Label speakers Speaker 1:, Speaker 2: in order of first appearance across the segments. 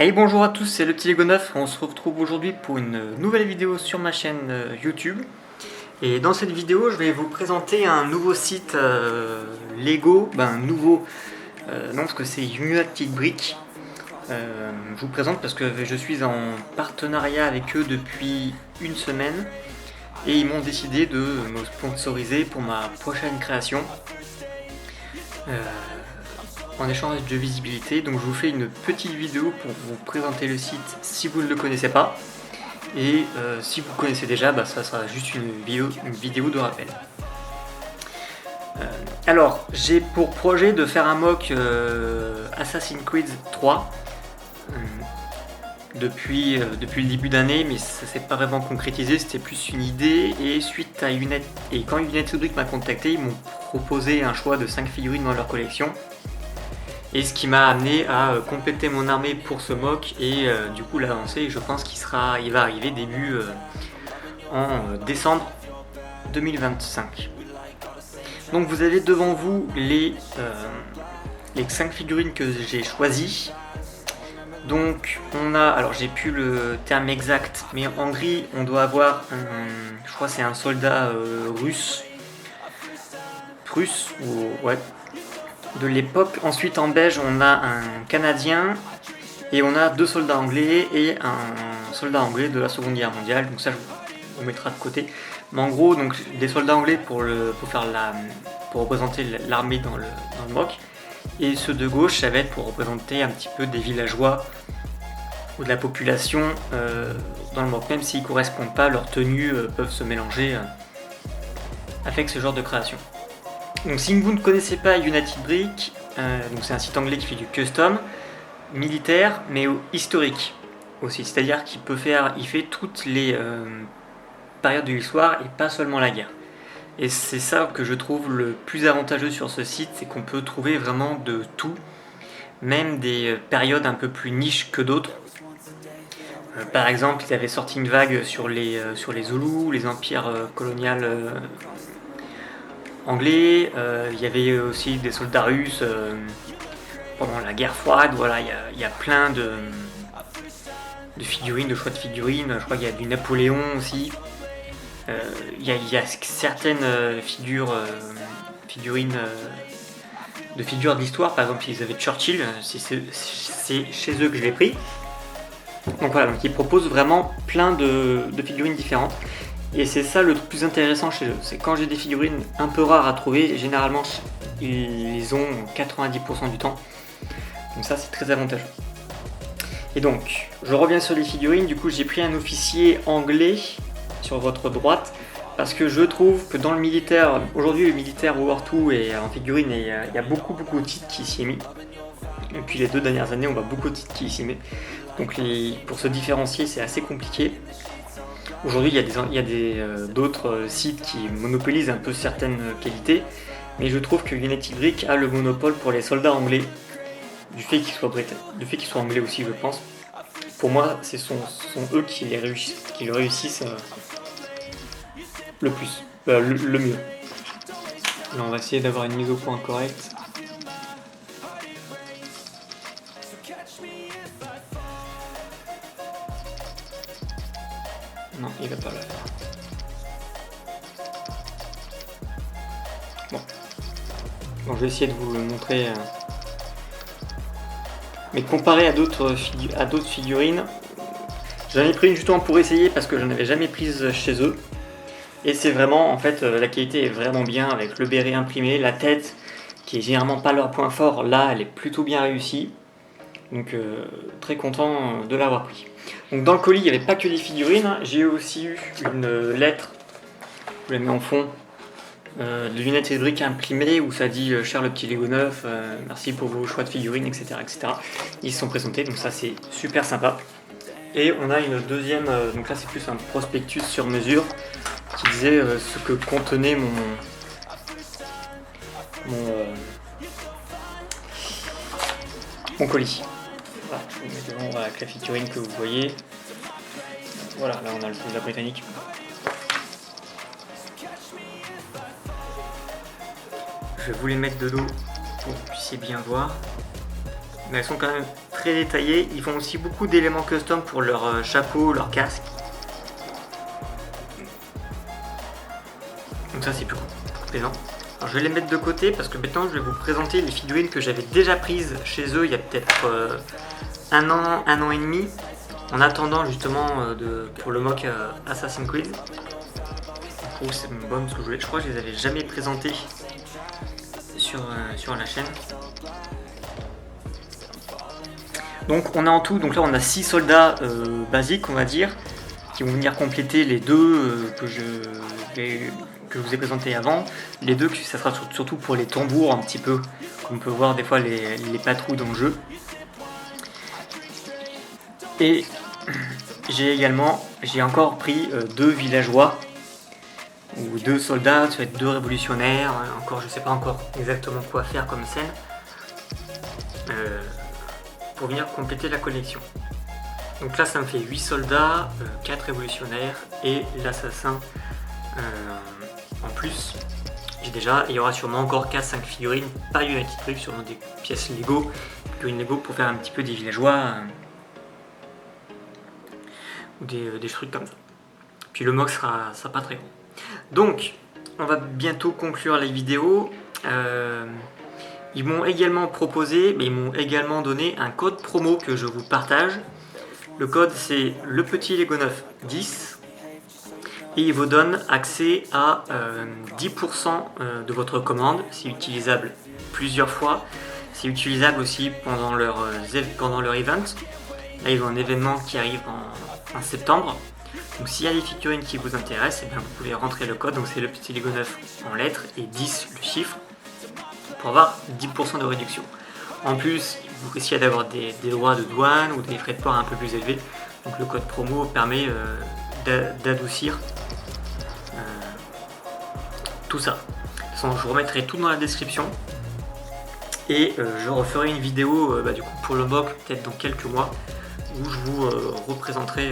Speaker 1: Hey, bonjour à tous, c'est le petit Lego 9. On se retrouve aujourd'hui pour une nouvelle vidéo sur ma chaîne YouTube. Et dans cette vidéo, je vais vous présenter un nouveau site Lego. Nouveau, non, parce que c'est United Brick. Je vous présente parce que je suis en partenariat avec eux depuis une semaine. Et ils m'ont décidé de me sponsoriser pour ma prochaine création. En échange de visibilité, donc je vous fais une petite vidéo pour vous présenter le site si vous ne le connaissez pas, et si vous connaissez déjà, ça sera juste une vidéo de rappel. Alors, j'ai pour projet de faire un mock Assassin's Creed 3 depuis le début d'année, mais ça s'est pas vraiment concrétisé, c'était plus une idée, et suite à quand United Brick m'a contacté, ils m'ont proposé un choix de 5 figurines dans leur collection. Et ce qui m'a amené à compléter mon armée pour ce mock et du coup l'avancer. Je pense qu'il va arriver début en décembre 2025. Donc vous avez devant vous les 5 figurines que j'ai choisies. Donc on a, alors j'ai plus le terme exact, mais en gris on doit avoir je crois c'est un soldat russe ou ouais, de l'époque. Ensuite en beige on a un Canadien et on a 2 soldats anglais et un soldat anglais de la Seconde Guerre mondiale, donc ça on mettra de côté. Mais en gros, donc des soldats anglais pour représenter l'armée dans le mock, et ceux de gauche ça va être pour représenter un petit peu des villageois ou de la population dans le mock, même s'ils ne correspondent pas, leurs tenues peuvent se mélanger avec ce genre de création. Donc si vous ne connaissez pas United Brick, donc c'est un site anglais qui fait du custom, militaire, mais historique aussi. C'est-à-dire qu'il fait toutes les périodes de l'histoire et pas seulement la guerre. Et c'est ça que je trouve le plus avantageux sur ce site, c'est qu'on peut trouver vraiment de tout, même des périodes un peu plus niches que d'autres. Par exemple, ils avaient sorti une vague sur les Zoulous, les empires coloniaux anglais. Il y avait aussi des soldats russes pendant la guerre froide. Voilà, il y a plein de figurines, de choix de figurines. Je crois qu'il y a du Napoléon aussi. Il y a certaines figurines de l'histoire. Par exemple, ils avaient Churchill, c'est chez eux que je l'ai pris. Donc voilà, donc ils proposent vraiment plein de figurines différentes. Et c'est ça le plus intéressant chez eux, c'est quand j'ai des figurines un peu rares à trouver, généralement ils les ont 90% du temps. Donc ça c'est très avantageux. Et donc, je reviens sur les figurines, du coup j'ai pris un officier anglais sur votre droite, parce que je trouve que dans le militaire, aujourd'hui le militaire World War II est en figurine, et il y a beaucoup de titres qui s'y est mis. Et puis les 2 dernières années on voit beaucoup de titres qui s'y met. Donc pour se différencier c'est assez compliqué. Aujourd'hui, il y a d'autres sites qui monopolisent un peu certaines qualités, mais je trouve que United Brick a le monopole pour les soldats anglais, du fait qu'ils soient anglais aussi, je pense. Pour moi, ce sont eux qui le réussissent le plus, le mieux. Là, on va essayer d'avoir une mise au point correcte. Non, il va pas là. Bon, je vais essayer de vous le montrer. Mais comparé à d'autres figurines, j'en ai pris une justement pour essayer parce que je n'en avais jamais prise chez eux. Et c'est vraiment, en fait, la qualité est vraiment bien avec le béret imprimé, la tête qui est généralement pas leur point fort, là elle est plutôt bien réussie. Donc très content de l'avoir pris. Donc dans le colis il n'y avait pas que des figurines, j'ai aussi eu une lettre, je la mets en fond, de United Brick imprimée où ça dit cher le petit Lego 9, merci pour vos choix de figurines, etc. Ils se sont présentés, donc ça c'est super sympa. Et on a une deuxième, donc là c'est plus un prospectus sur mesure qui disait ce que contenait mon colis. Voilà, je vous mets devant avec la figurine que vous voyez. Voilà, là on a le soldat britannique. Je vais vous les mettre de dos pour que vous puissiez bien voir. Mais elles sont quand même très détaillés. Ils font aussi beaucoup d'éléments custom pour leur chapeau, leur casque. Donc ça c'est plus plaisant. Alors je vais les mettre de côté parce que maintenant je vais vous présenter les figurines que j'avais déjà prises chez eux il y a peut-être un an et demi, en attendant justement pour le mock Assassin's Creed. Oh, c'est bon parce que je crois que je les avais jamais présentés sur la chaîne. Donc on a en tout, donc là on a 6 soldats basiques on va dire, qui vont venir compléter les deux que je vous ai présenté avant. Les deux, ça sera surtout pour les tambours un petit peu, comme on peut voir des fois les patrouilles dans le jeu. Et j'ai encore pris 2 villageois, ou 2 soldats, ça va être 2 révolutionnaires, encore je sais pas encore exactement quoi faire comme scène, pour venir compléter la collection. Donc là ça me fait 8 soldats, 4 révolutionnaires et l'assassin en plus. J'ai déjà, il y aura sûrement encore 4-5 figurines, pas United Truc, sûrement des pièces Lego, figurines Lego pour faire un petit peu des villageois ou des trucs comme ça. Puis le mock sera pas très grand. Donc on va bientôt conclure la vidéo. Ils m'ont également proposé, mais ils m'ont également donné un code promo que je vous partage. Le code c'est le petit Lego 9 10 et il vous donne accès à 10% de votre commande. C'est utilisable plusieurs fois. C'est utilisable aussi pendant leur event. Là ils ont un événement qui arrive en septembre. Donc s'il y a des figurines qui vous intéressent, eh bien, vous pouvez rentrer le code. Donc c'est le petit Lego 9 en lettres et 10 le chiffre pour avoir 10% de réduction. En plus, vous risquez d'avoir des droits de douane ou des frais de port un peu plus élevés. Donc le code promo permet d'adoucir tout ça. De toute façon, je vous remettrai tout dans la description. Et je referai une vidéo du coup, pour le mock peut-être dans quelques mois où je vous représenterai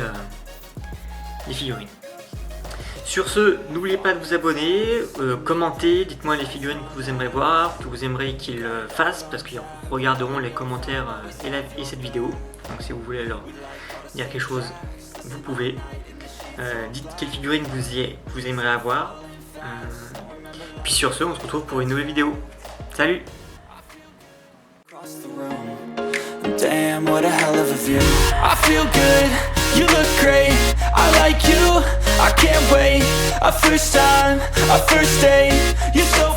Speaker 1: les figurines. Sur ce, n'oubliez pas de vous abonner, commentez, dites-moi les figurines que vous aimeriez voir, que vous aimeriez qu'ils fassent, parce qu'ils regarderont les commentaires et cette vidéo. Donc si vous voulez leur dire quelque chose, vous pouvez. Dites quelle figurine vous aimeriez avoir. Puis sur ce, on se retrouve pour une nouvelle vidéo. Salut!
Speaker 2: Damn, what a hell of a view. I feel good, you look great. I like you, I can't wait. A first time, a first date. You're so